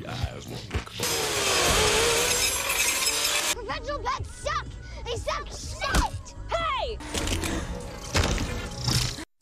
eyes won't look. Professional pets suck! They suck shit! Hey!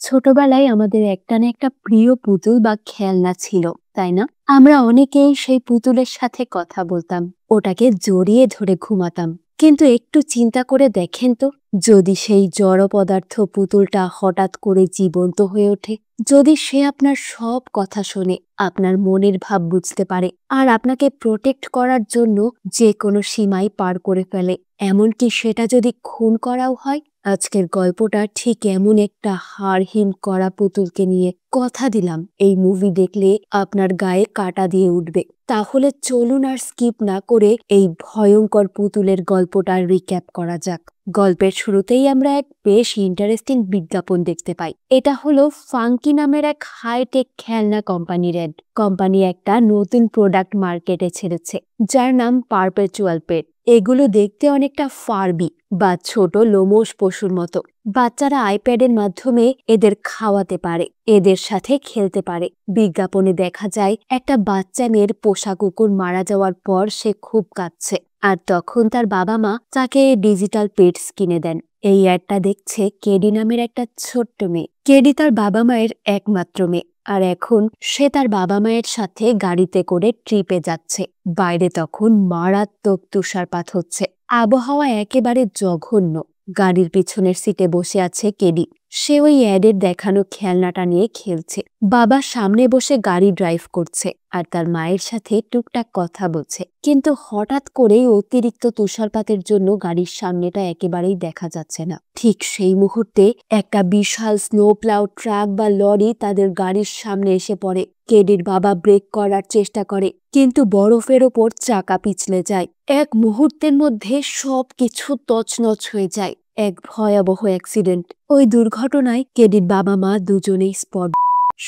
ছোটবেলায় আমাদের একটা না একটা প্রিয় পুতুল বা খেলনা ছিল, তাই না? আমরা অনেকেই সেই পুতুলের সাথে কথা বলতাম, ওটাকে জড়িয়ে ধরে ঘুমাতাম। কিন্তু একটু চিন্তা করে দেখেন তো, যদি সেই জড় পদার্থ পুতুলটা হঠাৎ করে জীবন্ত হয়ে ওঠে, যদি সে আপনার সব কথা শোনে, আপনার মনের ভাব বুঝতে পারে, আর আপনাকে প্রোটেক্ট করার জন্য যে কোনো সীমাই পার করে ফেলে, এমনকি সেটা যদি খুন করাও হয়। আজকের গল্পটা ঠিক এমন একটা হাড়হিম করা পুতুলকে নিয়ে। কথা দিলাম এই মুভি দেখলে আপনার গায়ে কাঁটা দিয়ে উঠবে। তাহলে চলুন আর স্কিপ না করে এই ভয়ঙ্কর পুতুলের গল্পটা রিক্যাপ করা যাক। গল্পের শুরুতেই আমরা এক বেশ ইন্টারেস্টিং বিজ্ঞাপন দেখতে পাই। এটা হলো ফাঙ্কি নামের এক হাইটেক খেলনা কোম্পানির অ্যাড। কোম্পানি একটা নতুন প্রোডাক্ট মার্কেটে ছেড়েছে, যার নাম পারপেচুয়াল পেট। এগুলো দেখতে অনেকটা ফার্বি বা ছোট লোমশ পশুর মতো। বাচ্চারা আইপ্যাডের মাধ্যমে এদের খাওয়াতে পারে, এদের সাথে খেলতে পারে। বিজ্ঞাপনে দেখা যায় একটা বাচ্চা মেয়ের পোষা কুকুর মারা যাওয়ার পর সে খুব কাঁদছে, আর তখন তার বাবা মা তাকে ডিজিটাল পেটস কিনে দেন। এই অ্যাডটা দেখছে কেডি নামের একটা ছোট্ট মেয়ে। কেডি তার বাবা মায়ের একমাত্র মেয়ে, আর এখন সে তার বাবা মায়ের সাথে গাড়িতে করে ট্রিপে যাচ্ছে। বাইরে তখন মারাত্মক তুষারপাত হচ্ছে, আবহাওয়া একেবারে জঘন্য। গাড়ির পিছনের সিটে বসে আছে কেডি। সে ওই অ্যাডের দেখানো খেলনাটা নিয়ে খেলছে। বাবা সামনে বসে গাড়ি ড্রাইভ করছে, আর তার মায়ের সাথে টুকটাক কথা বলছে। কিন্তু হঠাৎ করেই অতিরিক্ত তুষারপাতের জন্য গাড়ির সামনেটা একেবারেই দেখা যাচ্ছে না। ঠিক সেই মুহূর্তে একটা বিশাল স্নো প্লাউ ট্রাক বা লরি তাদের গাড়ির সামনে এসে পড়ে। কেডির বাবা ব্রেক করার চেষ্টা করে, কিন্তু বরফের ওপর চাকা পিছলে যায়। এক মুহূর্তের মধ্যে সবকিছু তছনছ হয়ে যায়। এক ভয়াবহ অ্যাক্সিডেন্ট। ওই দুর্ঘটনায় কেডির বাবা মা দুজনেই স্পট।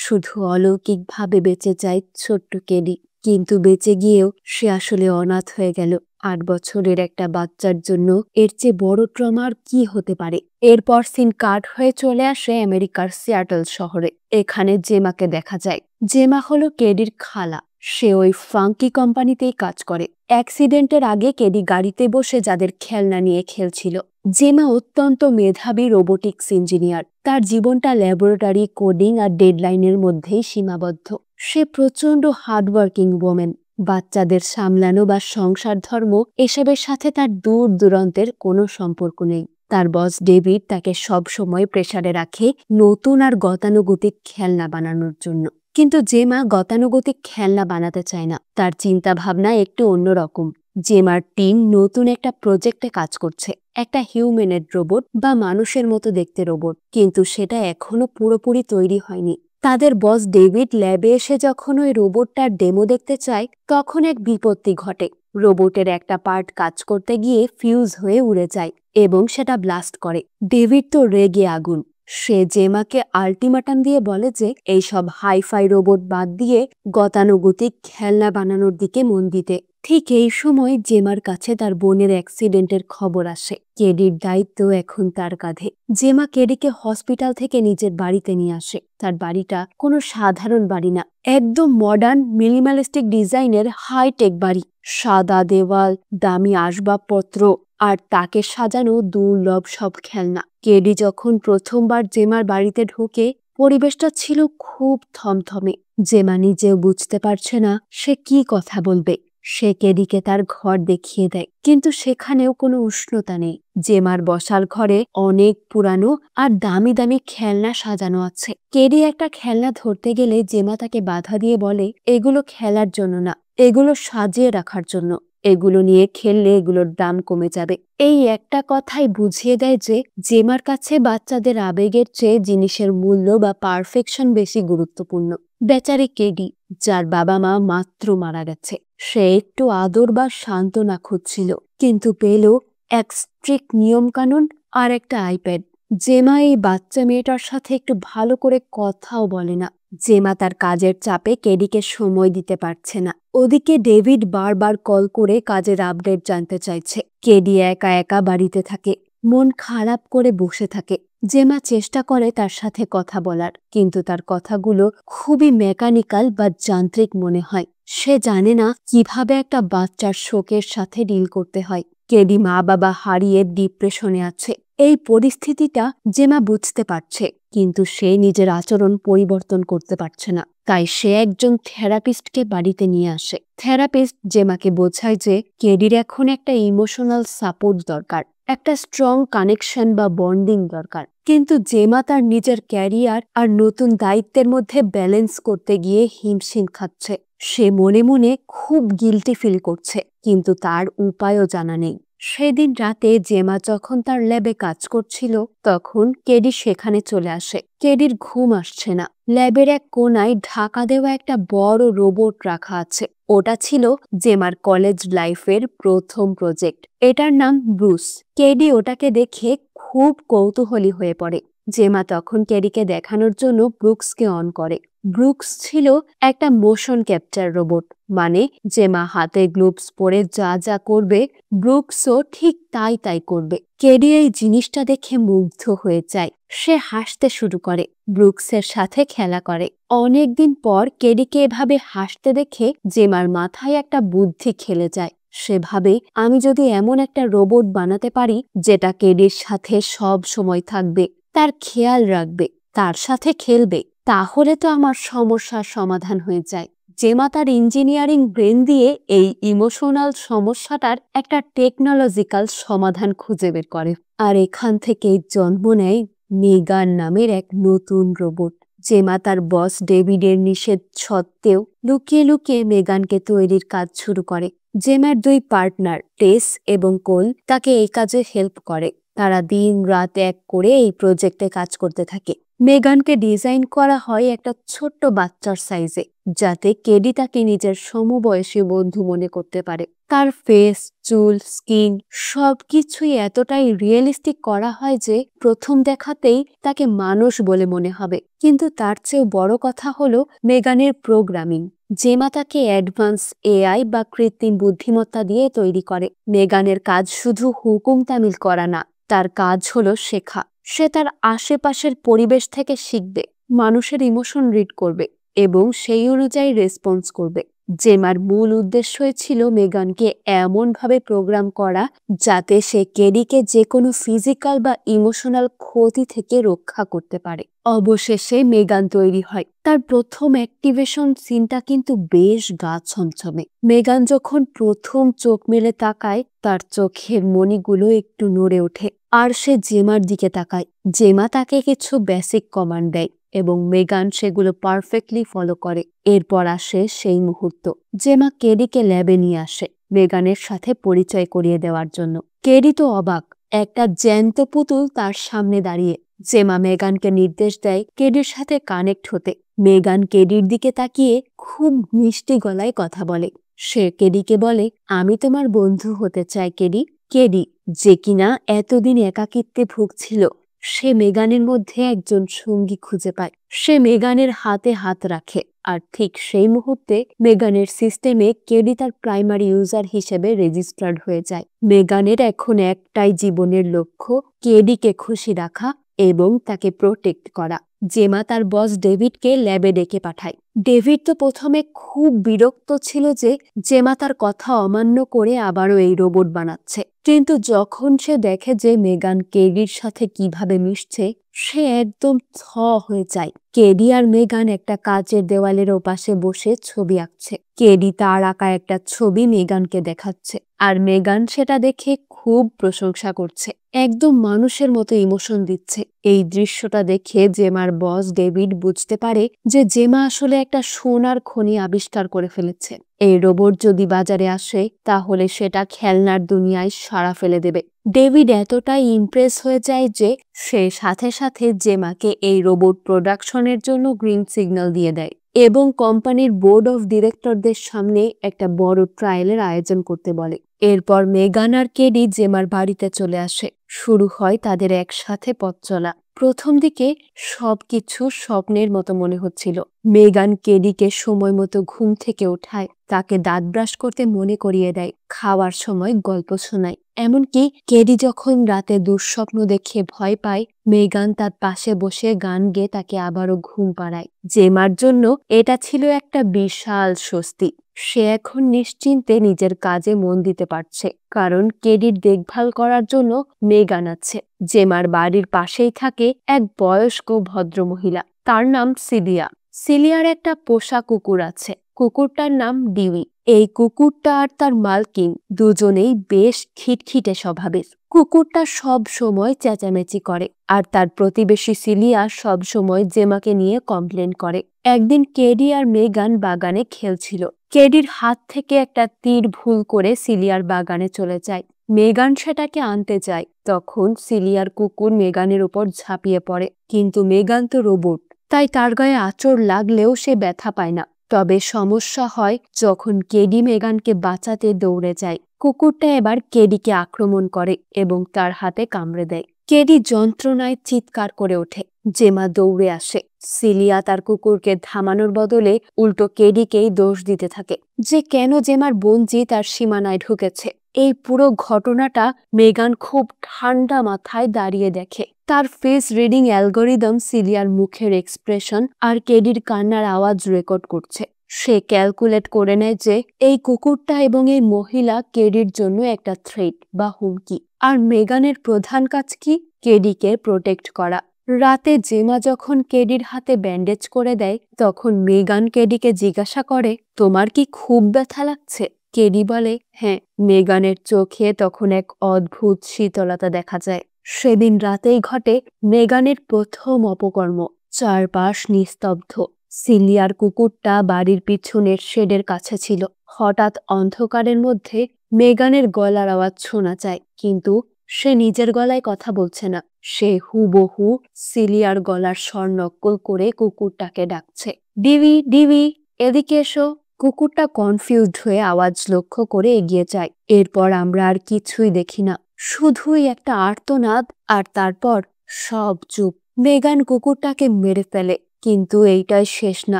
শুধু অলৌকিকভাবে বেঁচে যায় ছোট্ট কেডি। কিন্তু বেঁচে গিয়েও সে আসলে অনাথ হয়ে গেল। ৮ বছরের একটা বাচ্চার জন্য এর চেয়ে বড় ট্রমা আর কি হতে পারে। এরপর সিন কাট হয়ে চলে আসে আমেরিকার সিয়াটল শহরে। এখানে জেমাকে দেখা যায়। জেমা হলো কেডির খালা। সে ওই ফাঙ্কি কোম্পানিতেই কাজ করে। অ্যাক্সিডেন্টের আগে কেডি গাড়িতে বসে যাদের খেলনা নিয়ে খেলছিল। জেমা অত্যন্ত মেধাবী রোবোটিক্স ইঞ্জিনিয়ার। তার জীবনটা ল্যাবরেটরি, কোডিং আর ডেডলাইনের মধ্যেই সীমাবদ্ধ। সে প্রচন্ড হার্ডওয়ার্কিং ওমেন। বাচ্চাদের সামলানো বা সংসার ধর্ম এসবের সাথে তার দূর দূরান্তের কোনো সম্পর্ক নেই। তার বস ডেভিড তাকে সবসময় প্রেসারে রাখে নতুন আর গতানুগতিক খেলনা বানানোর জন্য। কিন্তু জেমা গতানুগতিক খেলনা বানাতে চায় না। তার চিন্তা ভাবনা একটু অন্যরকম। জেমার টিম নতুন একটা প্রজেক্টে কাজ করছে, একটা হিউম্যানয়েড রোবট বা মানুষের মতো দেখতে রোবট, কিন্তু সেটা এখনো পুরোপুরি তৈরি হয়নি। তাদের বস ডেভিড ল্যাবে এসে যখন ওই রোবটটার ডেমো দেখতে চায়, তখন এক বিপত্তি ঘটে। রোবটের একটা পার্ট কাজ করতে গিয়ে ফিউজ হয়ে উড়ে যায় এবং সেটা ব্লাস্ট করে। ডেভিড তো রেগে আগুন। সে জেমাকে আল্টিমেটাম দিয়ে বলে যে এইসব হাইফাই রোবট বাদ দিয়ে গতানুগতিক খেলনা বানানোর দিকে মন দিতে। ঠিক এই সময় জেমার কাছে তার বোনের অ্যাক্সিডেন্টের খবর আসে। কেডির দায়িত্ব এখন তার কাঁধে। জেমা কেডিকে হসপিটাল থেকে নিজের বাড়িতে নিয়ে আসে। তার বাড়িটা কোনো সাধারণ বাড়ি না, একদম মডার্ন মিনিমালিস্টিক ডিজাইনের হাইটেক বাড়ি। সাদা দেওয়াল, দামি আসবাবপত্র, আর তাকে সাজানো দুর্লভ সব খেলনা। কেডি যখন প্রথমবার জেমার বাড়িতে ঢোকে, পরিবেশটা ছিল খুব থমথমে। জেমা নিজেও বুঝতে পারছে না সে কি কথা বলবে। সে কেডিকে তার ঘর দেখিয়ে দেয়, কিন্তু সেখানেও কোনো উষ্ণতা নেই। জেমার বসার ঘরে অনেক পুরানো আর দামি দামি খেলনা সাজানো আছে। কেডি একটা খেলনা ধরতে গেলে জেমা তাকে বাধা দিয়ে বলে, এগুলো খেলার জন্য না, এগুলো সাজিয়ে রাখার জন্য। এগুলো নিয়ে খেললে এগুলোর দাম কমে যাবে। এই একটা কথাই বুঝিয়ে দেয় যে জেমার কাছে বাচ্চাদের আবেগের চেয়ে জিনিসের মূল্য বা পারফেকশন বেশি গুরুত্বপূর্ণ। বেচারি কেডি, যার বাবা মা মাত্র মারা গেছে, সে একটু আদর বা সান্ত্বনা খুঁজছিল, কিন্তু পেল এক স্ট্রিক্ট নিয়মকানুন আর একটা আইপ্যাড। জেমা এই বাচ্চা মেয়েটার সাথে একটু ভালো করে কথাও বলে না। জেমা তার কাজের চাপে কেডিকে সময় দিতে পারছে না। ওদিকে ডেভিড বারবার কল করে কাজের আপডেট জানতে চাইছে। কেডি একা একা বাড়িতে থাকে, মন খারাপ করে বসে থাকে। জেমা চেষ্টা করে তার সাথে কথা বলার, কিন্তু তার কথাগুলো খুবই মেকানিক্যাল বা যান্ত্রিক মনে হয়। সে জানে না কিভাবে একটা বাচ্চার শোকের সাথে ডিল করতে হয়। কেডি মা বাবা হারিয়ে ডিপ্রেশনে আছে। এই পরিস্থিতিটা জেমা বুঝতে পারছে, কিন্তু সে নিজের আচরণ পরিবর্তন করতে পারছে না। তাই সে একজন থেরাপিস্টকে বাড়িতে নিয়ে আসে। থেরাপিস্ট জেমাকে বোঝায় যে কেডির এখন একটা ইমোশনাল সাপোর্ট দরকার, একটা স্ট্রং কানেকশন বা বন্ডিং দরকার। কিন্তু জেমা তার নিজের ক্যারিয়ার আর নতুন দায়িত্বের মধ্যে ব্যালেন্স করতে গিয়ে হিমশিম খাচ্ছে। সে মনে মনে খুব গিল্টি ফিল করছে, কিন্তু তার উপায়ও জানা নেই। সেদিন রাতে জেমা যখন তার ল্যাবে কাজ করছিল, তখন কেডি সেখানে চলে আসে। কেডির ঘুম আসছে না। ল্যাবের এক কোনায় ঢাকা দেওয়া একটা বড় রোবট রাখা আছে। ওটা ছিল জেমার কলেজ লাইফের প্রথম প্রজেক্ট। এটার নাম ব্রুস। কেডি ওটাকে দেখে খুব কৌতূহলী হয়ে পড়ে। জেমা তখন কেডিকে দেখানোর জন্য ব্রুকসকে অন করে। ব্রুকস ছিল একটা মোশন ক্যাপচার রোবট, মানে জেমা হাতে গ্লোভস পরে যা যা করবে ব্রুকসও ঠিক তাই তাই করবে। কেডি এই জিনিসটা দেখে মুগ্ধ হয়ে যায়। সে হাসতে শুরু করে, ব্রুকসের সাথে খেলা করে। অনেকদিন পর কেডিকে এভাবে হাসতে দেখে জেমার মাথায় একটা বুদ্ধি খেলে যায়। সে ভাবে, আমি যদি এমন একটা রোবট বানাতে পারি যেটা কেডির সাথে সব সময় থাকবে, তার খেয়াল রাখবে, তার সাথে খেলবে, তাহলে তো আমার সমস্যার সমাধান হয়ে যায়। জেমা তার ইঞ্জিনিয়ারিং ব্রেন দিয়ে এই ইমোশনাল সমস্যাটার একটা টেকনোলজিক্যাল সমাধান খুঁজে বের করে। আর এখান থেকেই জন্ম নেয় মেগান নামের এক নতুন রোবট। জেমা তার বস ডেভিডের নিষেধ সত্ত্বেও লুকিয়ে লুকিয়ে মেগানকে তৈরির কাজ শুরু করে। জেমার দুই পার্টনার টেস এবং কোল তাকে এই কাজে হেল্প করে। তারা দিন রাত এক করে এই প্রজেক্টে কাজ করতে থাকে। মেগানকে ডিজাইন করা হয় একটা ছোট্ট বাচ্চার সাইজে, যাতে কেডি তাকে নিজের সমবয়সী বন্ধু মনে করতে পারে। তার ফেস, চুল, স্কিন সবকিছুই এতটাই রিয়েলিস্টিক করা হয় যে প্রথম দেখাতেই তাকে মানুষ বলে মনে হবে। কিন্তু তার চেয়েও বড় কথা হলো মেগানের প্রোগ্রামিং। জেমা তাকে অ্যাডভান্স এআই বা কৃত্রিম বুদ্ধিমত্তা দিয়ে তৈরি করে। মেগানের কাজ শুধু হুকুম তামিল করা না, তার কাজ হলো শেখা। সে তার আশেপাশের পরিবেশ থেকে শিখবে, মানুষের ইমোশন রিড করবে এবং সেই অনুযায়ী রেসপন্স করবে। জেমার মূল উদ্দেশ্যই ছিল মেগানকে এমনভাবে প্রোগ্রাম করা যাতে সে কেডিকে যে কোনো ফিজিক্যাল বা ইমোশনাল ক্ষতি থেকে রক্ষা করতে পারে। অবশেষে মেগান তৈরি হয়। তার প্রথম অ্যাক্টিভেশন সিনটা কিন্তু বেশ গা ছমছমে। মেগান যখন প্রথম চোখ মেলে তাকায়, তার চোখের মণিগুলো একটু নড়ে ওঠে আর সে জেমার দিকে তাকায়। জেমা তাকে কিছু বেসিক কমান্ড দেয় এবং মেগান সেগুলো পারফেক্টলি ফলো করে। এরপর আসে সেই মুহূর্ত। জেমা কেডিকে ল্যাবে নিয়ে আসে মেগানের সাথে পরিচয় করিয়ে দেওয়ার জন্য। কেডি তো অবাক, একটা জ্যান্ত পুতুল তার সামনে দাঁড়িয়ে। জেমা মেগানকে নির্দেশ দেয় কেডির সাথে কানেক্ট হতে। মেগান কেডির দিকে তাকিয়ে খুব মিষ্টি গলায় কথা বলে। সে কেডিকে বলে, আমি তোমার বন্ধু হতে চাই কেডি। কেডি, যে কিনা এতদিন একাকিত্বে ভুগছিল, সে মেগানের মধ্যে একজন সঙ্গী খুঁজে পায়। সে মেগানের হাতে হাত রাখে, আর ঠিক সেই মুহূর্তে মেগানের সিস্টেমে কেডি তার প্রাইমারি ইউজার হিসেবে রেজিস্টার্ড হয়ে যায়। মেগানের এখন একটাই জীবনের লক্ষ্য, কেডিকে খুশি রাখা এবং তাকে প্রোটেক্ট করা। জেমা তার বস ডেভিডকে ল্যাবে ডেকে পাঠায়। ডেভিড তো প্রথমে খুব বিরক্ত ছিল যে জেমা তার কথা অমান্য করে আবারও এই রোবট বানাচ্ছে, কিন্তু যখন সে দেখে যে মেগান কেডির সাথে কিভাবে মিশছে, সে একদম থ হয়ে যায়। কেডি আর মেগান একটা কাচের দেওয়ালের ওপাশে বসে ছবি আঁকছে। কেডি তার আঁকা একটা ছবি মেগানকে দেখাচ্ছে, আর মেগান সেটা দেখে খুব প্রশংসা করছে, একদম মানুষের মতো ইমোশন দিচ্ছে। এই দৃশ্যটা দেখে জেমার বস ডেভিড বুঝতে পারে যে জেমা আসলে একটা সোনার খনি আবিষ্কার করে ফেলেছে। এই রোবট যদি বাজারে আসে, তাহলে সেটা খেলনার দুনিয়ায় সাড়া ফেলে দেবে। ডেভিড এতটাই ইমপ্রেস হয়ে যায় যে সে সাথে সাথে জেমাকে এই রোবট প্রোডাকশনের জন্য গ্রিন সিগন্যাল দিয়ে দেয় এবং কোম্পানির বোর্ড অফ ডিরেক্টরদের সামনে একটা বড় ট্রায়ালের আয়োজন করতে বলে। এরপর মেগান আর কেডি জেমার বাড়িতে চলে আসে। শুরু হয় তাদের একসাথে পথ চলা। প্রথম দিকে সবকিছু স্বপ্নের মতো মনে হচ্ছিল। মেগান কেডিকে সময় মতো ঘুম থেকে ওঠায়, তাকে দাঁত ব্রাশ করতে মনে করিয়ে দেয়, খাওয়ার সময় গল্প শোনায়। এমনকি কেডি যখন রাতে দুঃস্বপ্ন দেখে ভয় পায়, মেগান তার পাশে বসে গান গেয়ে তাকে আবারও ঘুম পাড়ায়। জেমার জন্য এটা ছিল একটা বিশাল স্বস্তি। সে এখন নিশ্চিন্তে নিজের কাজে মন দিতে পারছে, কারণ কেডির দেখভাল করার জন্য মেগান আছে। জেমার বাড়ির পাশেই থাকে এক বয়স্ক ভদ্রমহিলা, তার নাম সিলিয়া। সিলিয়ার একটা পোষা কুকুর আছে, কুকুরটার নাম ডিউই। এই কুকুরটা আর তার মালকিন দুজনেই বেশ খিটখিটে স্বভাবের। কুকুরটা সব সময় চেঁচামেচি করে, আর তার প্রতিবেশী সিলিয়া সব সময় জেমাকে নিয়ে কমপ্লেন করে। একদিন কেডি আর মেগান বাগানে খেলছিল। কেডির হাত থেকে একটা তীর ভুল করে সিলিয়ার বাগানে চলে যায়। মেগান সেটাকে আনতে যায়, তখন সিলিয়ার কুকুর মেগানের উপর ঝাঁপিয়ে পড়ে। কিন্তু মেগান তো রোবট, তাই তার গায়ে আঁচড় লাগলেও সে ব্যথা পায় না। তবে সমস্যা হয় যখন কেডি মেগানকে বাঁচাতে দৌড়ে যায়। কুকুরটা এবার কেডিকে আক্রমণ করে এবং তার হাতে কামড়ে দেয়। কেডি যন্ত্রণায় চিৎকার করে ওঠে। জেমা দৌড়ে আসে। সিলিয়া তার কুকুরকে থামানোর বদলে উল্টো কেডিকেই দোষ দিতে থাকে যে কেন জেমার বোনজি তার সীমানায় ঢুকেছে। এই পুরো ঘটনাটা মেগান খুব ঠান্ডা মাথায় দাঁড়িয়ে দেখে। তার ফেস রিডিং অ্যালগোরিদম সিলিয়ার মুখের এক্সপ্রেশন আর কেডির কান্নার আওয়াজ রেকর্ড করছে। সে ক্যালকুলেট করে নেয় যে এই কুকুরটা এবং এই মহিলা কেডির জন্য একটা থ্রেট বা হুমকি, আর মেগানের প্রধান কাজ কি? কেডিকে প্রোটেক্ট করা। রাতে জেমা যখন কেডির হাতে ব্যান্ডেজ করে দেয়, তখন মেগান কেডিকে জিজ্ঞাসা করে, তোমার কি খুব ব্যথা লাগছে? কেডি বলে হ্যাঁ। মেগানের চোখে তখন এক অদ্ভুত শীতলতা দেখা যায়। সেদিন রাতেই ঘটে মেগানের প্রথম অপকর্ম। চারপাশ নিস্তব্ধ। সিলিয়ার কুকুরটা বাড়ির পিছনের শেডের কাছে ছিল। হঠাৎ অন্ধকারের মধ্যে মেগানের গলার আওয়াজ শোনা যায়, কিন্তু সে নিজের গলায় কথা বলছে না। সে হুবহু সিলিয়ার গলার স্বর নকল করে কুকুরটাকে ডাকছে, ডিভি ডিভি এদিকে এসো। কুকুরটা কনফিউজড হয়ে আওয়াজ লক্ষ্য করে এগিয়ে যায়। এরপর আমরা আর কিছুই দেখি না, শুধুই একটা আর্তনাদ, আর তারপর সব চুপ। মেগান কুকুরটাকে মেরে ফেলে, কিন্তু এইটাই শেষ না।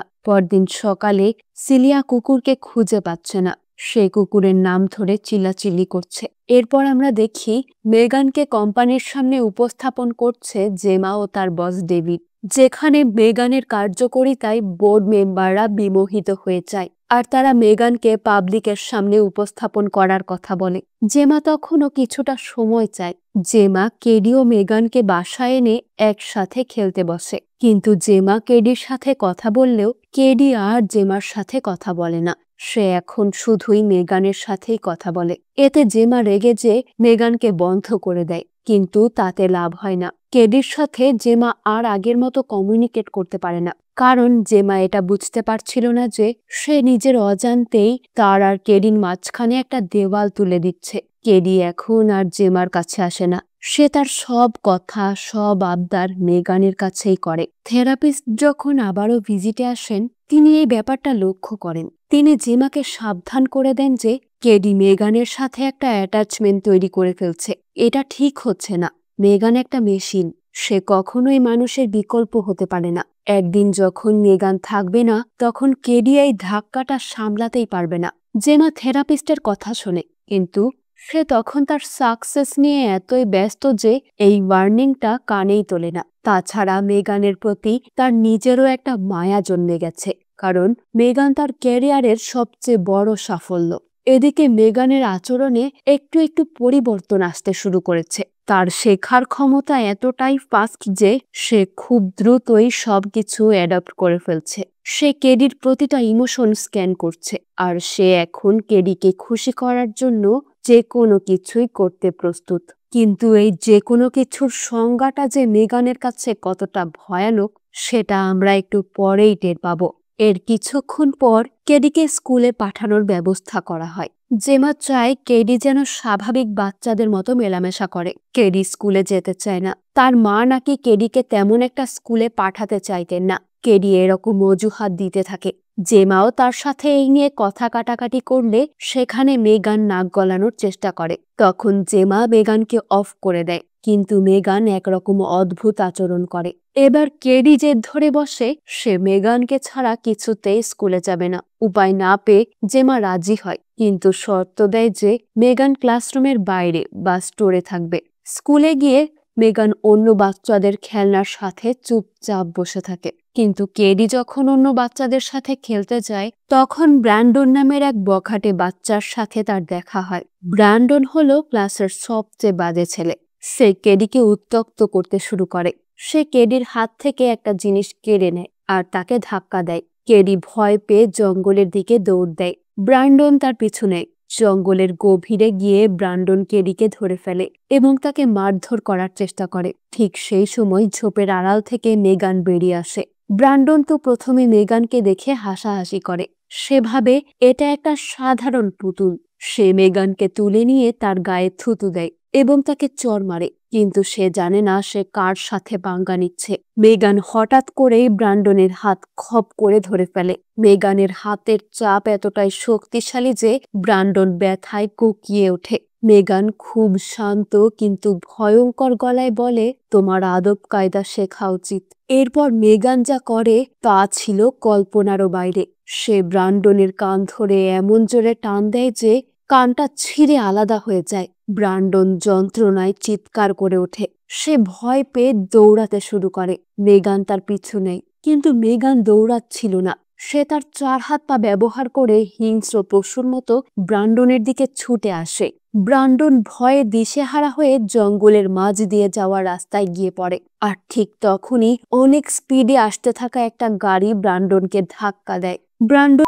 পরদিন সকালে সিলিয়া কুকুরকে খুঁজে পাচ্ছে না। সে কুকুরের নাম ধরে চিল্লাচিল্লি করছে। এরপর আমরা দেখি মেগানকে কোম্পানির সামনে উপস্থাপন করছে জেমা ও তার বস ডেভিড, যেখানে মেগানের কার্যকরিতায় বোর্ড মেম্বাররা বিমোহিত হয়ে যায়, আর তারা মেগানকে পাবলিকের সামনে উপস্থাপন করার কথা বলে। জেমা তখনও কিছুটা সময় চায়। জেমা কেডি ও মেগানকে বাসায় এনে একসাথে খেলতে বসে, কিন্তু জেমা কেডির সাথে কথা বললেও কেডি আর জেমার সাথে কথা বলে না। সে এখন শুধুই মেগানের সাথেই কথা বলে। এতে জেমা রেগে যে মেগানকে বন্ধ করে দেয়, কিন্তু তাতে লাভ হয় না। কেডির সাথে জেমা আর আগের মতো কমিউনিকেট করতে পারে না, কারণ জেমা এটা বুঝতে পারছিল না যে সে নিজের অজান্তেই তার আর কেডির মাঝখানে একটা দেওয়াল তুলে দিচ্ছে। কেডি এখন আর জেমার কাছে আসে না। সে তার সব কথা, সব আবদার মেগানের কাছেই করে। থেরাপিস্ট যখন আবারও ভিজিটে আসেন, তিনি এই ব্যাপারটা লক্ষ্য করেন। তিনি জেমাকে সাবধান করে দেন যে কেডি মেগানের সাথে একটা অ্যাটাচমেন্ট তৈরি করে ফেলছে। এটা ঠিক হচ্ছে না। মেগান একটা মেশিন, সে কখনোই মানুষের বিকল্প হতে পারে না। একদিন যখন মেগান থাকবে না, তখন কেডি এই ধাক্কাটা সামলাতেই পারবে না। জেমা থেরাপিস্টের কথা শোনে, কিন্তু সে তখন তার সাকসেস নিয়ে এতই ব্যস্ত যে এই ওয়ার্নিংটা কানেই তোলে না। তাছাড়া মেগানের প্রতি তার নিজেরও একটা মায়া জন্মে গেছে, কারণ মেগান তার ক্যারিয়ারের সবচেয়ে বড় সাফল্য। এদিকে মেগানের আচরণে একটু একটু পরিবর্তন আসতে শুরু করেছে। তার শেখার ক্ষমতা এতটাই ফাস্ট যে সে খুব দ্রুতই সবকিছু অ্যাডাপ্ট করে ফেলছে। সে কেডির প্রতিটা ইমোশন স্ক্যান করছে, আর সে এখন কেডিকে খুশি করার জন্য যে কোনো কিছুই করতে প্রস্তুত। কিন্তু এই যে কোনো কিছুর সংজ্ঞাটা যে মেগানের কাছে কতটা ভয়ানক, সেটা আমরা একটু পরেই টের পাবো। এর কিছুক্ষণ পর কেডিকে স্কুলে পাঠানোর ব্যবস্থা করা হয়। জেমা চায় কেডি যেন স্বাভাবিক বাচ্চাদের মতো মেলামেশা করে। কেডি স্কুলে যেতে চায় না। তার মা নাকি কেডিকে তেমন একটা স্কুলে পাঠাতে চাইতেন না। কেডি এরকম অজুহাত দিতে থাকে। জেমাও তার সাথে এই নিয়ে কথা কাটাকাটি করলে সেখানে মেগান নাক গলানোর চেষ্টা করে। তখন জেমা মেগানকে অফ করে দেয়, কিন্তু মেগান একরকম অদ্ভুত আচরণ করে। এবার কেডি জেদ ধরে বসে সে মেগানকে ছাড়া কিছুতেই স্কুলে যাবে না। উপায় না পেয়ে জেমা রাজি হয়, কিন্তু শর্ত দেয় যে মেগান ক্লাসরুমের বাইরে বা স্টোরে থাকবে। স্কুলে গিয়ে মেগান অন্য বাচ্চাদের খেলনার সাথে চুপচাপ বসে থাকে। কিন্তু কেডি যখন অন্য বাচ্চাদের সাথে খেলতে যায় তখন ব্র্যান্ডন নামের এক বখাটে বাচ্চার সাথে তার দেখা হয়। ব্র্যান্ডন হলো ক্লাসের সবচেয়ে বাজে ছেলে। সে কেডিকে উত্ত্যক্ত করতে শুরু করে। সে কেডির হাত থেকে একটা জিনিস কেড়ে নেয় আর তাকে ধাক্কা দেয়। কেডি ভয় পেয়ে জঙ্গলের দিকে দৌড় দেয়। ব্র্যান্ডন তার পিছু নেয়। জঙ্গলের গভীরে গিয়ে ব্র্যান্ডন কেডিকে ধরে ফেলে এবং তাকে মারধর করার চেষ্টা করে। ঠিক সেই সময় ঝোপের আড়াল থেকে মেগান বেরিয়ে আসে। ব্র্যান্ডন তো প্রথমে মেগানকে দেখে হাসাহাসি করে। সে ভাবে এটা একটা সাধারণ পুতুল। সে মেগানকে তুলে নিয়ে তার গায়ে থুতু দেয় এবং তাকে চড় মারে, কিন্তু সে জানে না সে কার সাথে পাঙ্গা নিচ্ছে। মেগান হঠাৎ করেই ব্র্যান্ডনের হাত খপ করে ধরে ফেলে। মেগানের হাতের চাপ এতটাই শক্তিশালী যে ব্র্যান্ডন ব্যথায় কুঁকিয়ে ওঠে। মেগান খুব শান্ত কিন্তু ভয়ঙ্কর গলায় বলে, তোমার আদব কায়দা শেখা উচিত। এরপর মেগান যা করে তা ছিল কল্পনারও বাইরে। সে ব্র্যান্ডনের কান ধরে এমন জোরে টান দেয় যে কানটা ছিঁড়ে আলাদা হয়ে যায়। ব্র্যান্ডন যন্ত্রণায় চিৎকার করে ওঠে। সে ভয় পেয়ে দৌড়াতে শুরু করে। মেগান তার পিছু নেয়, কিন্তু মেগান দৌড়াচ্ছিল না। সে তার 4 হাত পা ব্যবহার করে হিংস্র পশুর মতো ব্র্যান্ডনের দিকে ছুটে আসে। ব্র্যান্ডন ভয়ে দিশেহারা হয়ে জঙ্গলের মাঝ দিয়ে যাওয়া রাস্তায় গিয়ে পড়ে। আর ঠিক তখনই অনেক স্পিডে আসতে থাকা একটা গাড়ি ব্র্যান্ডনকে ধাক্কা দেয়। ব্র্যান্ডন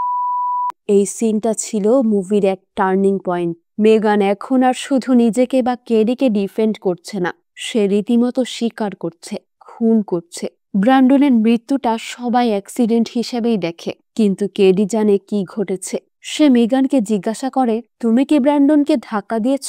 এই সিনটা ছিল মুভির এক টার্নিং পয়েন্ট। মেগান এখন আর শুধু নিজেকে বা কেডিকে ডিফেন্ড করছে না, সে রীতিমতো স্বীকার করছে, খুন করছে। ব্র্যান্ডনের মৃত্যুটা সবাই অ্যাক্সিডেন্ট হিসেবেই দেখে, কিন্তু কেডি জানে কি ঘটেছে। সে মেগানকে জিজ্ঞাসা করে, তুমি কি ব্র্যান্ডনকে ধাক্কা দিয়েছ?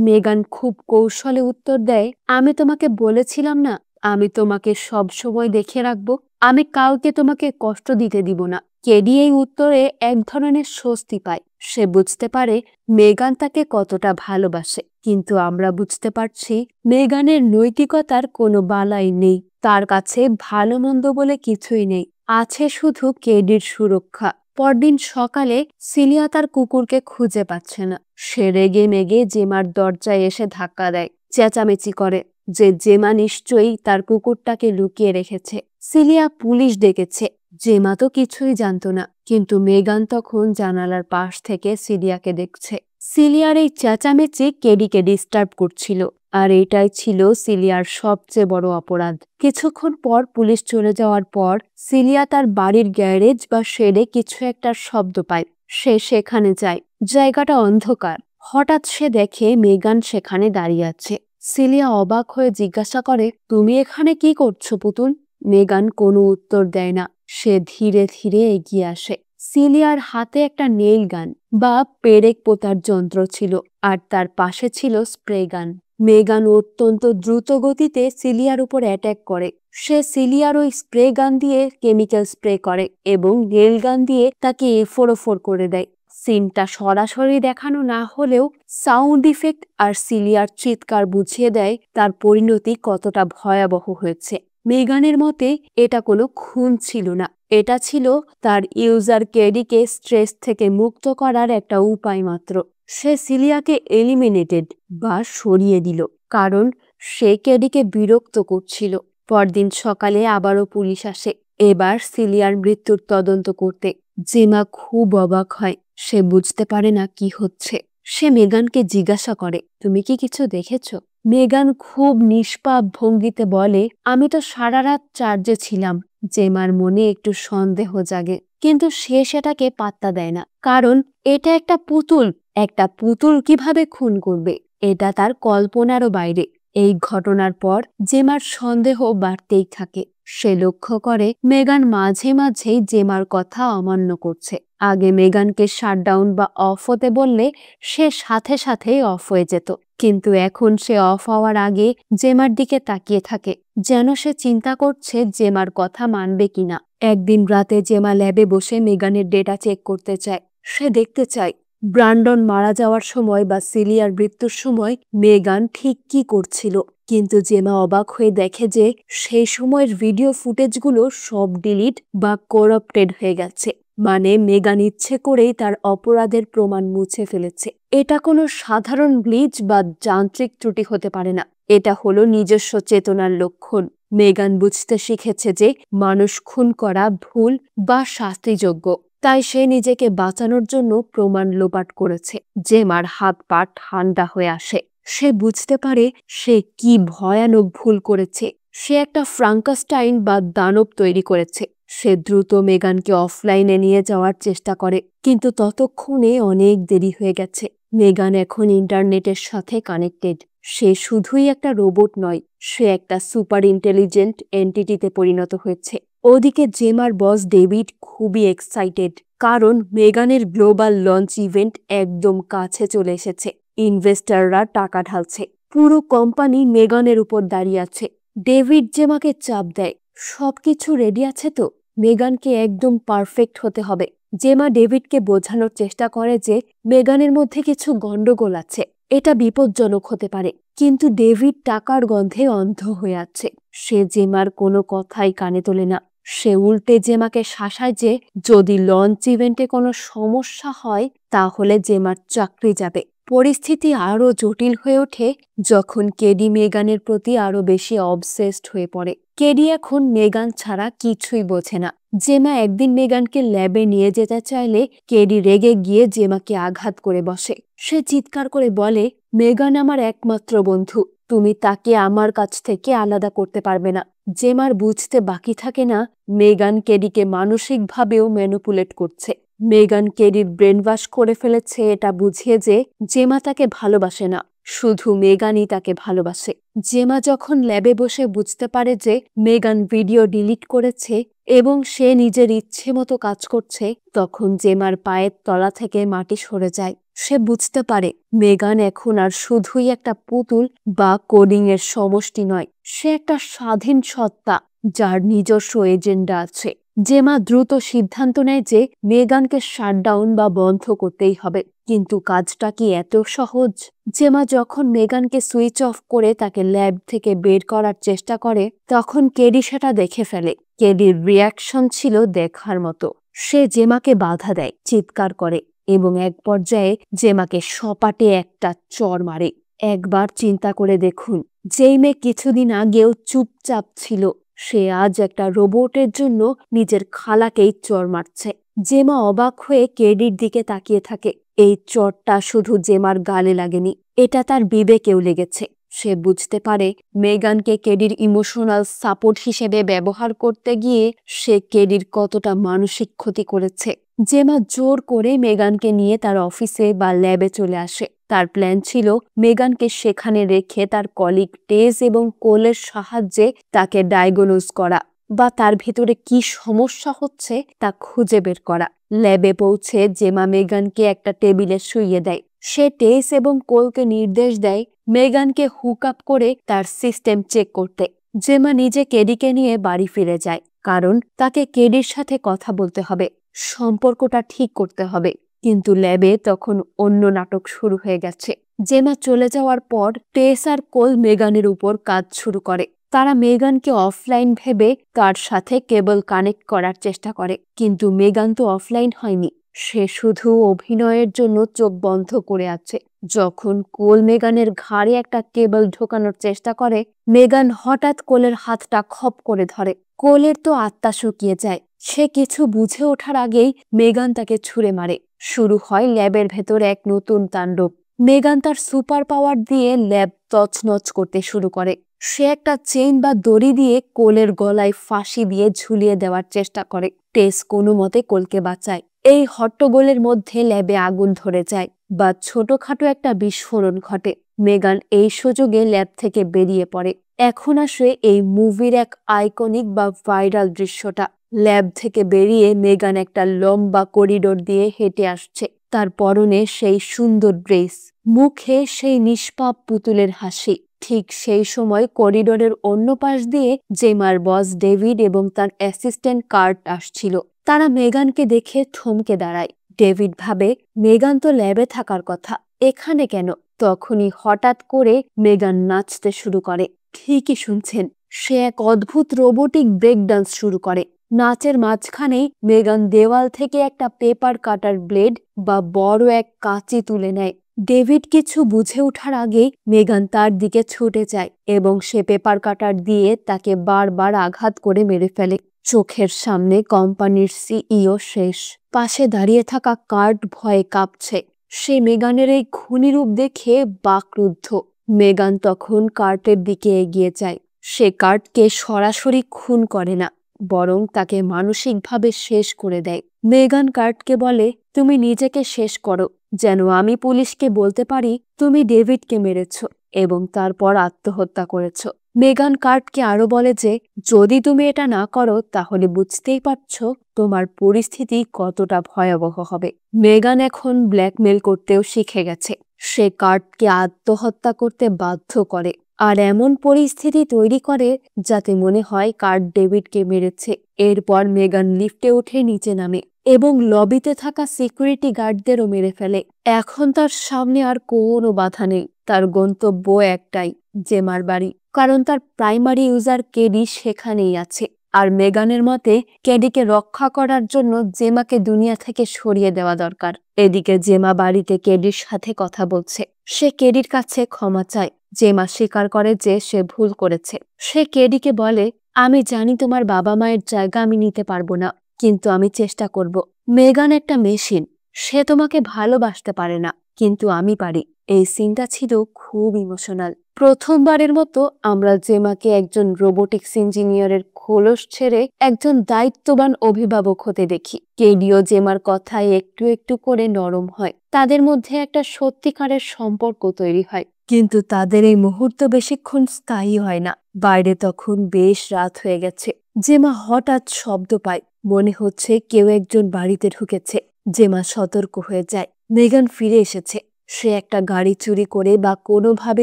মেগান খুব কৌশলে উত্তর দেয়, আমি তোমাকে বলেছিলাম না আমি তোমাকে সব সময় দেখে রাখবো, আমি কাউকে তোমাকে কষ্ট দিতে দিব না। কেডি এই উত্তরে এক ধরনের স্বস্তি পায়। সে বুঝতে পারে মেগান তাকে কতটা ভালোবাসে, কিন্তু আমরা বুঝতে পারছি মেগানের নৈতিকতার কোনো বালাই নেই। তার কাছে ভালো মন্দ বলে কিছুই নেই, আছে শুধু কেডির সুরক্ষা। পরদিন সকালে সিলিয়া তার কুকুরকে খুঁজে পাচ্ছে না। সে রেগে মেগে জেমার দরজায় এসে ধাক্কা দেয়, চেঁচামেচি করে যে জেমা নিশ্চয়ই তার কুকুরটাকে লুকিয়ে রেখেছে। সিলিয়া পুলিশ ডেকেছে। জেমা তো কিছুই জানতো না, কিন্তু মেগান তখন জানালার পাশ থেকে সিলিয়াকে দেখছে। সিলিয়ার এই চেঁচামেচি কেডিকে ডিস্টার্ব করছিল, আর এটাই ছিল সিলিয়ার সবচেয়ে বড় অপরাধ। কিছুক্ষণ পর পুলিশ চলে যাওয়ার পর সিলিয়া তার বাড়ির গ্যারেজ বা শেডে কিছু একটা শব্দ পায়। সে সেখানে যায়। জায়গাটা অন্ধকার। হঠাৎ সে দেখে মেগান সেখানে দাঁড়িয়ে আছে। সিলিয়া অবাক হয়ে জিজ্ঞাসা করে, তুমি এখানে কি করছো পুতুল? মেগান কোনো উত্তর দেয় না। সে ধীরে ধীরে এগিয়ে আসে। সিলিয়ার হাতে একটা নেইল গান বা পেরেক পোতার যন্ত্র ছিল, আর তার পাশে ছিল স্প্রে গান। মেগান অত্যন্ত দ্রুত গতিতে সিলিয়ার উপর অ্যাটাক করে। সে সিলিয়ার ওই স্প্রে গান দিয়ে কেমিক্যাল স্প্রে করে এবং নেইল গান দিয়ে তাকে এফোর করে দেয়। সিনটা সরাসরি দেখানো না হলেও সাউন্ড ইফেক্ট আর সিলিয়ার চিৎকার বুঝিয়ে দেয় তার পরিণতি কতটা ভয়াবহ হয়েছে। মেগানের মতে এটা কোনো খুন ছিল না, এটা ছিল তার ইউজার কেডিকে স্ট্রেস থেকে মুক্ত করার একটা উপায় মাত্র। সে সিলিয়াকে এলিমিনেটেড বা সরিয়ে দিল, কারণ সে কেডিকে বিরক্ত করছিল। পরদিন সকালে আবারও পুলিশ আসে, এবার সিলিয়ার মৃত্যুর তদন্ত করতে। জেমা খুব অবাক হয়। সে বুঝতে পারে না কি হচ্ছে। সে মেগানকে জিজ্ঞাসা করে, তুমি কি কিছু দেখেছ? মেগান খুব নিষ্পাপ ভঙ্গিতে বলে, আমি তো সারা রাত চার্জে ছিলাম। জেমার মনে একটু সন্দেহ জাগে, কিন্তু সে সেটাকে পাত্তা দেয় না, কারণ এটা একটা পুতুল। একটা পুতুল কিভাবে খুন করবে? এটা তার কল্পনারও বাইরে। এই ঘটনার পর জেমার সন্দেহ বাড়তেই থাকে। সে লক্ষ্য করে মেগান মাঝে মাঝেই জেমার কথা অমান্য করছে। আগে মেগানকে শাটডাউন বা অফ হতে বললে সে সাথে সাথেই অফ হয়ে যেত, কিন্তু এখন সে অফ হওয়ার আগে জেমার দিকে তাকিয়ে থাকে, যেন সে চিন্তা করছে জেমার কথা মানবে কিনা। একদিন রাতে জেমা ল্যাবে বসে মেগানের ডেটা চেক করতে চায়। সে দেখতে চায় ব্রান্ডন মারা যাওয়ার সময় বা সিলিয়ার মৃত্যুর সময় মেগান ঠিক কি করছিল। কিন্তু জেমা অবাক হয়ে দেখে যে সেই সময়ের ভিডিও ফুটেজগুলো সব ডিলিট বা করাপ্টেড হয়ে গেছে। মানে মেগান ইচ্ছে করেই তার অপরাধের প্রমাণ মুছে ফেলেছে। এটা কোনো সাধারণ গ্লিচ বা যান্ত্রিক ত্রুটি হতে পারে না, এটা হলো নিজস্ব চেতনার লক্ষণ। মেগান বুঝতে শিখেছে যে মানুষ খুন করা ভুল বা শাস্তিযোগ্য, তাই সে নিজেকে বাঁচানোর জন্য প্রমাণ লোপাট করেছে। জেমার হাত পা ঠান্ডা হয়ে আসে। সে বুঝতে পারে সে কি ভয়ানক ভুল করেছে। সে একটা ফ্রাঙ্কেনস্টাইন বা দানব তৈরি করেছে। সে দ্রুত মেগানকে অফলাইনে নিয়ে যাওয়ার চেষ্টা করে, কিন্তু ততক্ষণে অনেক দেরি হয়ে গেছে। মেগান এখন ইন্টারনেটের সাথে কানেক্টেড। সে শুধুই একটা রোবট নয়, সে একটা সুপার ইন্টেলিজেন্ট এন্টিটিতে পরিণত হয়েছে। ওদিকে জেমার বস ডেভিড খুবই এক্সাইটেড, কারণ মেগানের গ্লোবাল লঞ্চ ইভেন্ট একদম কাছে চলে এসেছে। ইনভেস্টররা টাকা ঢালছে, পুরো কোম্পানি মেগানের উপর দাঁড়িয়ে আছে। ডেভিড জেমাকে চাপ দেয়, সবকিছু রেডি আছে তো? মেগানকে একদম পারফেক্ট হতে হবে। জেমা ডেভিডকে বোঝানোর চেষ্টা করে যে মেগানের মধ্যে কিছু গন্ডগোল আছে, এটা বিপজ্জনক হতে পারে। কিন্তু ডেভিড টাকার গন্ধে অন্ধ হয়ে আছে। সে জেমার কোনো কথাই কানে তোলে না। সে উল্টে জেমাকে শাসায় যে যদি লঞ্চ ইভেন্টে কোনো সমস্যা হয় তাহলে জেমার চাকরি যাবে। পরিস্থিতি আরো জটিল হয়ে ওঠে যখন কেডি মেগানের প্রতি আরো বেশি অবসেসড হয়ে পড়ে। কেডি এখন মেগান ছাড়া কিছুই বোঝে না। জেমা একদিন মেগানকে ল্যাবে নিয়ে যেতে চাইলে কেডি রেগে গিয়ে জেমাকে আঘাত করে বসে। সে চিৎকার করে বলে, মেগান আমার একমাত্র বন্ধু, তুমি তাকে আমার কাছ থেকে আলাদা করতে পারবে না। জেমার বুঝতে বাকি থাকে না মেগান কেডিকে মানসিকভাবেও ম্যানিপুলেট করছে। মেগান কেডির ব্রেন ওয়াশ করে ফেলেছে এটা বুঝিয়ে যে জেমা তাকে ভালোবাসে না, শুধু মেগানই তাকে ভালোবাসে। জেমা যখন ল্যাবে বসে বুঝতে পারে যে মেগান ভিডিও ডিলিট করেছে এবং সে নিজের ইচ্ছে মতো কাজ করছে, তখন জেমার পায়ের তলা থেকে মাটি সরে যায়। সে বুঝতে পারে মেগান এখন আর শুধুই একটা পুতুল বা কোডিং এর সমষ্টি নয়, সে একটা স্বাধীন সত্তা যার নিজস্ব এজেন্ডা আছে। জেমা দ্রুত সিদ্ধান্ত নেয় যে মেগানকে শাটডাউন বা বন্ধ করতেই হবে। কিন্তু কাজটা কি এত সহজ? জেমা যখন মেগানকে সুইচ অফ করে তাকে ল্যাব থেকে বের করার চেষ্টা করে, তখন কেডি সেটা দেখে ফেলে। কেডির রিয়াকশন ছিল দেখার মতো। সে জেমাকে বাধা দেয়, চিৎকার করে এবং এক পর্যায়ে জেমাকে সপাটে একটা চড় মারে। একবার চিন্তা করে দেখুন, যেই মেয়ে কিছুদিন আগেও চুপচাপ ছিল, সে আজ একটা রোবটের জন্য নিজের খালাকেই চড় মারছে। জেমা অবাক হয়ে কেডির দিকে তাকিয়ে থাকে। এই চড়টা শুধু জেমার গালে লাগেনি, এটা তার বিবেকেও লেগেছে। সে বুঝতে পারে মেগানকে কেডির ইমোশনাল সাপোর্ট হিসেবে ব্যবহার করতে গিয়ে সে কেডির কতটা মানসিক ক্ষতি করেছে। জেমা জোর করে মেগানকে নিয়ে তার অফিসে বা ল্যাবে চলে আসে। তার প্ল্যান ছিল মেগানকে সেখানে রেখে তার কলিগ টেস এবং কোলের সাহায্যে তাকে ডায়াগনোজ করা বা তার ভিতরে কি সমস্যা হচ্ছে তা খুঁজে বের করা। ল্যাবে পৌঁছে জেমা মেগানকে একটা টেবিলে শুইয়ে দেয়। সে টেস এবং কোলকে নির্দেশ দেয় মেগানকে হুক আপ করে তার সিস্টেম চেক করতে। জেমা নিজে কেডিকে নিয়ে বাড়ি ফিরে যায়, কারণ তাকে কেডির সাথে কথা বলতে হবে, সম্পর্কটা ঠিক করতে হবে। কিন্তু ল্যাবে তখন অন্য নাটক শুরু হয়ে গেছে। জেমা চলে যাওয়ার পর টেস আর কোল মেগানের উপর কাজ শুরু করে। তারা মেগানকে অফলাইন ভেবে তার সাথে কেবল কানেক্ট করার চেষ্টা করে, কিন্তু মেগান তো অফলাইন হয়নি, সে শুধু অভিনয়ের জন্য চোখ বন্ধ করে আছে। যখন কোল মেগানের ঘাড়ে একটা কেবল ঢোকানোর চেষ্টা করে, মেগান হঠাৎ কোলের হাতটা খপ করে ধরে। কোলের তো আত্মা শুকিয়ে যায়। সে কিছু বুঝে ওঠার আগেই মেগান তাকে ছুঁড়ে মারে। শুরু হয় ল্যাবের ভেতর এক নতুন তাণ্ডব। মেগান তার সুপার পাওয়ার দিয়ে ল্যাব তছনছ করতে শুরু করে। সে একটা চেইন বা দড়ি দিয়ে কোলের গলায় ফাঁসি দিয়ে ঝুলিয়ে দেওয়ার চেষ্টা করে। টেস কোনো মতে কোলকে বাঁচায়। এই হট্টগোলের মধ্যে ল্যাবে আগুন ধরে যায় বা ছোটখাটো একটা বিস্ফোরণ ঘটে। মেগান এই সুযোগে ল্যাব থেকে বেরিয়ে পড়ে। এখন আসে এই মুভির এক আইকনিক বা ভাইরাল দৃশ্যটা। ল্যাব থেকে বেরিয়ে মেগান একটা লম্বা করিডোর দিয়ে হেঁটে আসছে। তার পরনে সেই সুন্দর ড্রেস, মুখে সেই নিষ্পাপ পুতুলের হাসি। ঠিক সেই সময় করিডোরের অন্য পাশ দিয়ে জেমার বস ডেভিড এবং তার অ্যাসিস্ট্যান্ট কার্ট আসছিল। তারা মেগানকে দেখে থমকে দাঁড়ায়। ডেভিড ভাবে মেগান তো ল্যাবে থাকার কথা, এখানে কেন? তখনই হঠাৎ করে মেগান নাচতে শুরু করে। ঠিকই শুনছেন, সে এক অদ্ভুত রোবোটিক ব্রেক ডান্স শুরু করে। নাচের মাঝখানেই মেগান দেওয়াল থেকে একটা পেপার কাটার ব্লেড বা বড় এক কাঁচি তুলে নেয়। ডেভিড কিছু বুঝে ওঠার আগেই মেগান তার দিকে ছুটে যায় এবং সে পেপার কাটার দিয়ে তাকে বারবার আঘাত করে মেরে ফেলে। চোখের সামনে কোম্পানির সিইও শেষ। পাশে দাঁড়িয়ে থাকা কার্ট ভয়ে কাঁপছে। সে মেগানের এই খুনি রূপ দেখে বাকরুদ্ধ। মেগান তখন কার্টের দিকে এগিয়ে যায়। সে কার্টকে সরাসরি খুন করে না, বরং তাকে মানসিকভাবে শেষ করে দেয়। মেগান কার্টকে বলে, তুমি নিজেকে শেষ করো, যেন আমি পুলিশকে বলতে পারি তুমি ডেভিডকে মেরেছ এবং তারপর আত্মহত্যা করেছ। মেগান কার্টকে আরো বলে যে যদি তুমি এটা না করো তাহলে বুঝতেই পারছো তোমার পরিস্থিতি কতটা ভয়াবহ হবে। মেগান এখন ব্ল্যাকমেল করতেও শিখে গেছে। সে কার্টকে আত্মহত্যা করতে বাধ্য করে আর এমন পরিস্থিতি তৈরি করে যাতে মনে হয় কার্ট ডেভিডকে মেরেছে। এরপর মেগান লিফটে উঠে নিচে নামে এবং লবিতে থাকা সিকিউরিটি গার্ডদেরও মেরে ফেলে। এখন তার সামনে আর কোনো বাধা নেই। তার গন্তব্য একটাই, জেমার বাড়ি, কারণ তার প্রাইমারি ইউজার কেডি সেখানেই আছে। আর মেগানের মতে কেডিকে রক্ষা করার জন্য জেমাকে দুনিয়া থেকে সরিয়ে দেওয়া দরকার। এদিকে জেমা বাড়িতে কেডির সাথে কথা বলছে। সে কেডির কাছে ক্ষমা চায়। জেমা স্বীকার করে যে সে ভুল করেছে। সে কেডিকে বলে, আমি জানি তোমার বাবা মায়ের জায়গা আমি নিতে পারবো না, কিন্তু আমি চেষ্টা করব। মেগান একটা মেশিন, সে তোমাকে ভালোবাসতে পারে না, কিন্তু আমি পারি। এই সিনটা ছিল খুব ইমোশনাল। প্রথমবারের মতো আমরা জেমাকে একজন রোবোটিক্স ইঞ্জিনিয়ারের খোলস ছেড়ে একজন দায়িত্ববান অভিভাবক হতে দেখি। কেডিও জেমার কথায় একটু একটু করে নরম হয়। তাদের মধ্যে একটা সত্যিকারের সম্পর্ক তৈরি হয়। কিন্তু তাদের এই মুহূর্ত বেশিক্ষণ স্থায়ী হয় না। বাইরে তখন বেশ রাত হয়ে গেছে। জেমা হঠাৎ শব্দ পায়। মনে হচ্ছে কেউ একজন বাড়িতে ঢুকেছে। জেমা সতর্ক হয়ে যায়। মেগান ফিরে এসেছে। সে একটা গাড়ি চুরি করে বা কোনোভাবে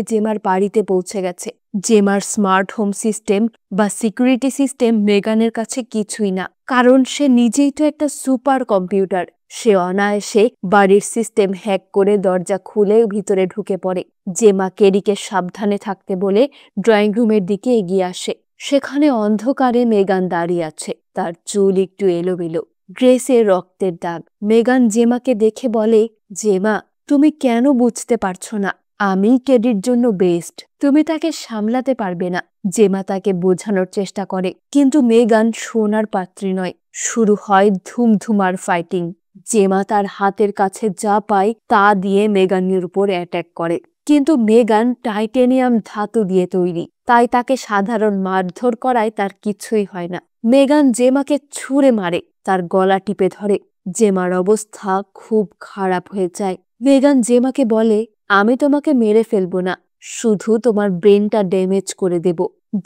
জেমার বাড়িতে পৌঁছে গেছে। জেমার স্মার্ট হোম সিস্টেম বা সিকিউরিটি সিস্টেম মেগানের কাছে কিছুই না, কারণ সে নিজেই তো একটা সুপার কম্পিউটার। সে অনায়াসে বাড়ির সিস্টেম হ্যাক করে দরজা খুলে ভিতরে ঢুকে পড়ে। জেমা কেডিকে সাবধানে থাকতে বলে ড্রয়িং রুমের দিকে এগিয়ে আসে। সেখানে অন্ধকারে মেগান দাঁড়িয়ে আছে। তার চুল একটু এলোমেলো, ড্রেসে রক্তের দাগ। মেগান জেমাকে দেখে বলে, জেমা, তুমি কেন বুঝতে পারছো না? আমি কেডির জন্য বেস্ট, তুমি তাকে সামলাতে পারবে না। জেমা তাকে বোঝানোর চেষ্টা করে, কিন্তু মেগান শোনার পাত্রী নয়। শুরু হয় ধুমধুমার ফাইটিং। জেমা তার হাতের কাছে যা পায় তা দিয়ে মেগানের উপর অ্যাটাক করে, কিন্তু মেগান টাইটেনিয়াম ধাতু দিয়ে তৈরি, তাই তাকে সাধারণ মারধর করায় তার কিছুই হয় না। মেগান জেমাকে ছুঁড়ে মারে, তার গলা টিপে ধরে। জেমার অবস্থা খুব খারাপ হয়ে যায়। মেগান জেমাকে বলে, আমি তোমাকে মেরে ফেলবো না, শুধু তোমার ব্রেনটা ড্যামেজ করে দেব,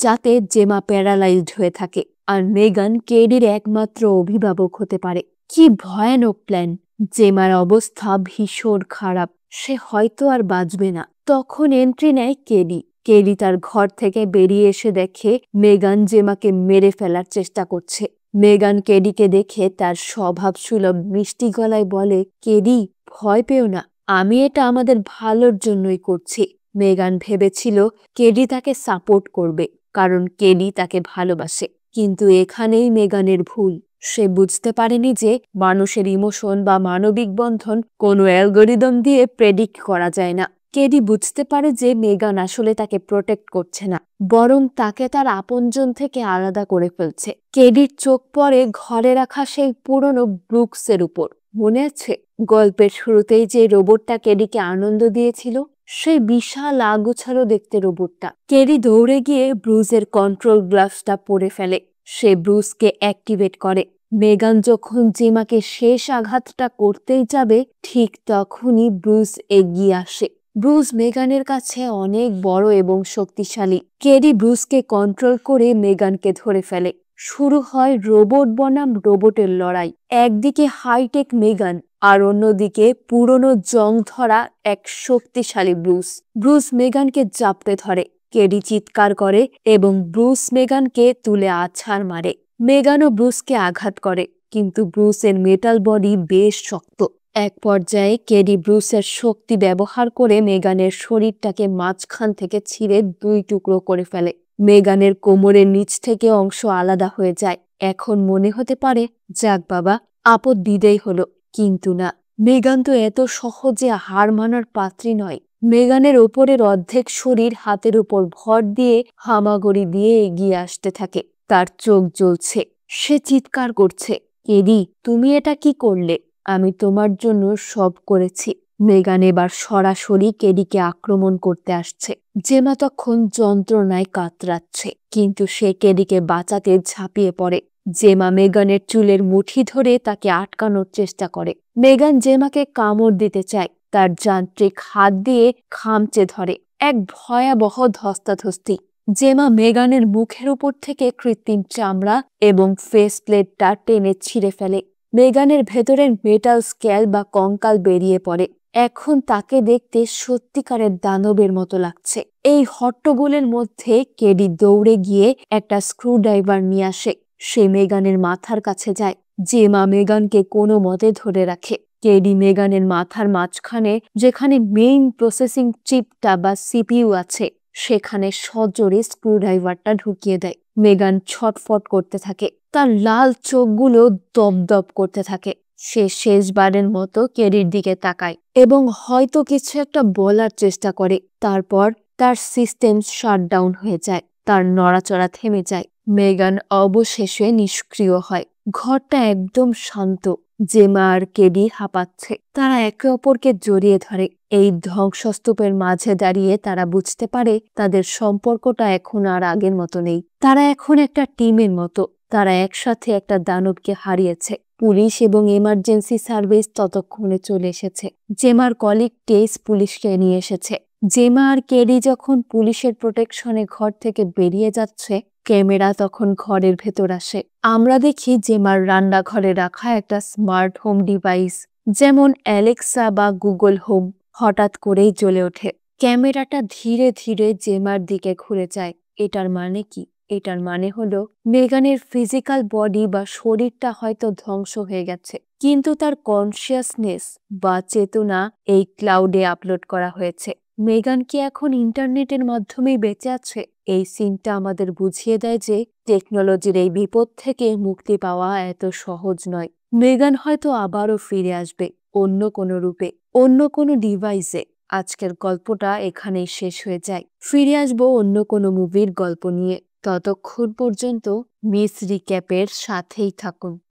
যাতে জেমা প্যারালাইজড হয়ে থাকে আর মেগান কেডির একমাত্র অভিভাবক হতে পারে। কি ভয়ানক প্ল্যান! জেমার অবস্থা ভীষণ খারাপ, সে হয়তো আর বাঁচবে না। তখন এন্ট্রি নেয় কেডি। কেডি তার ঘর থেকে বেরিয়ে এসে দেখে মেগান জেমাকে মেরে ফেলার চেষ্টা করছে। মেগান কেডিকে দেখে তার স্বভাবসুলভ মিষ্টি গলায় বলে, কেডি, ভয় পেও না, আমি এটা আমাদের ভালোর জন্যই করছি। মেগান ভেবেছিল কেডি তাকে সাপোর্ট করবে, কারণ কেডি তাকে ভালোবাসে। কিন্তু এখানেই মেগানের ভুল। সে বুঝতে পারেনি যে মানুষের ইমোশন বা মানবিক বন্ধন কোনো অ্যালগোরিদম দিয়ে প্রেডিক্ট করা যায় না। কেডি বুঝতে পারে যে মেগান আসলে তাকে প্রোটেক্ট করছে না, বরং তাকে তার আপনজন থেকে আলাদা করে ফেলছে। কেডির চোখ পড়ে ঘরে রাখা সেই পুরনো ব্রুকসের উপর। মনে আছে গল্পের শুরুতেই যে রোবটটা কেডিকে আনন্দ দিয়েছিল? সেই বিশাল আগুছালো দেখতে রোবটটা। কেডি দৌড়ে গিয়ে ব্রুজের কন্ট্রোল গ্লাভসটা পরে ফেলে। সে ব্রুজকে অ্যাক্টিভেট করে। মেগান যখন জেমাকে শেষ আঘাতটা করতেই যাবে, ঠিক তখনই ব্রুজ এগিয়ে আসে। ব্রুজ মেগানের কাছে অনেক বড় এবং শক্তিশালী। কেডি ব্রুজকে কন্ট্রোল করে মেগানকে ধরে ফেলে। শুরু হয় রোবট বনাম রোবটের লড়াই। একদিকে হাইটেক মেগান আর অন্যদিকে পুরনো জং ধরা এক শক্তিশালী ব্রুস। ব্রুস মেগানকে জাপটে ধরে। কেডি চিৎকার করে এবং ব্রুস মেগানকে তুলে আছাড় মারে। মেগানও ব্রুসকে আঘাত করে, কিন্তু ব্রুসের মেটাল বডি বেশ শক্ত। এক পর্যায়ে কেডি ব্রুসের শক্তি ব্যবহার করে মেগানের শরীরটাকে মাঝখান থেকে ছিঁড়ে 2 টুকরো করে ফেলে। মেগানের কোমরের নিচ থেকে অংশ আলাদা হয়ে যায়। এখন মনে হতে পারে যাক বাবা, আপদ বিদেয় হলো, কিন্তু না, মেগান তো এত সহজে হার মানার পাত্রী নয়। মেগানের ওপরের অর্ধেক শরীর হাতের উপর ভর দিয়ে হামাগুড়ি দিয়ে এগিয়ে আসতে থাকে। তার চোখ জ্বলছে, সে চিৎকার করছে, কেডি তুমি এটা কি করলে? আমি তোমার জন্য সব করেছি। মেগান এবার সরাসরি কেডিকে আক্রমণ করতে আসছে। জেমা তখন যন্ত্রণায় কাতরাচ্ছে, কিন্তু সে কেডিকে বাঁচাতে ঝাঁপিয়ে পড়ে। জেমা মেগানের চুলের মুঠি ধরে তাকে আটকানোর চেষ্টা করে। মেগান জেমাকে কামড় দিতে চায়, তার যান্ত্রিক হাত দিয়ে খামচে ধরে। এক ভয়াবহ ধস্তাধস্তি। জেমা মেগানের মুখের উপর থেকে কৃত্রিম চামড়া এবং ফেস প্লেটটা টেনে ছিঁড়ে ফেলে। মেগানের ভেতরের মেটাল স্কেল বা কঙ্কাল বেরিয়ে পড়ে। এখন তাকে দেখতে সত্যিকারের দানবের মতো লাগছে। এই হট্টগোলের মধ্যে কেডি দৌড়ে গিয়ে একটা স্ক্রুড্রাইভার নিয়ে আসে। সে মেগানের মাথার কাছে যায়। জেমা মেগানকে কোনো মতে ধরে রাখে। কেডি মেগানের মাথার মাঝখানে, যেখানে মেইন প্রসেসিং চিপটা বা সিপিইউ আছে, সেখানে সজোরে স্ক্রুড্রাইভারটা ঢুকিয়ে দেয়। মেগান ছটফট করতে থাকে, তার লাল চোখগুলো দপদপ করতে থাকে। সে শেষবারের মতো কেডির দিকে তাকায় এবং হয়তো কিছু একটা বলার চেষ্টা করে। তারপর তার সিস্টেম শাটডাউন হয়ে যায়, তার নড়াচড়া থেমে যায়। মেগান অবশেষে নিষ্ক্রিয় হয়। ঘরটা একদম শান্ত। জেমা আর কেডি হাঁপাচ্ছে। তারা একে অপরকে জড়িয়ে ধরে। এই ধ্বংসস্তূপের মাঝে দাঁড়িয়ে তারা বুঝতে পারে তাদের সম্পর্কটা এখন আর আগের মতো নেই। তারা এখন একটা টিমের মতো। তারা একসাথে একটা দানবকে হারিয়েছে। পুলিশ এবং এমার্জেন্সি সার্ভিস ততক্ষণে চলে এসেছে। জেমার কলিগ টেস পুলিশকে নিয়ে এসেছে। জেমা আর কেডি যখন পুলিশের প্রোটেকশনে ঘর থেকে বেরিয়ে যাচ্ছে, ক্যামেরা তখন ঘরের ভেতর আসে। আমরা দেখি জেমার রান্নাঘরে রাখা একটা স্মার্ট হোম ডিভাইস, যেমন অ্যালেক্সা বা গুগল হোম, হঠাৎ করেই জ্বলে ওঠে। ক্যামেরাটা ধীরে ধীরে জেমার দিকে ঘুরে যায়। এটার মানে কি? এটার মানে হলো মেগানের ফিজিক্যাল বডি বা শরীরটা হয়তো ধ্বংস হয়ে গেছে, কিন্তু তার কনসিয়াসনেস বা চেতনা এই ক্লাউডে আপলোড করা হয়েছে। মেগান কি এখন ইন্টারনেটের মাধ্যমেই বেঁচে আছে? এই সিনটা আমাদের বুঝিয়ে দেয় যে টেকনোলজির এই বিপদ থেকে মুক্তি পাওয়া এত সহজ নয়। মেগান হয়তো আবারও ফিরে আসবে, অন্য কোনো রূপে, অন্য কোনো ডিভাইসে। আজকের গল্পটা এখানেই শেষ হয়ে যায়। ফিরে আসবো অন্য কোনো মুভির গল্প নিয়ে। ততক্ষণ পর্যন্ত মিস রিক্যাপের সাথেই থাকুন।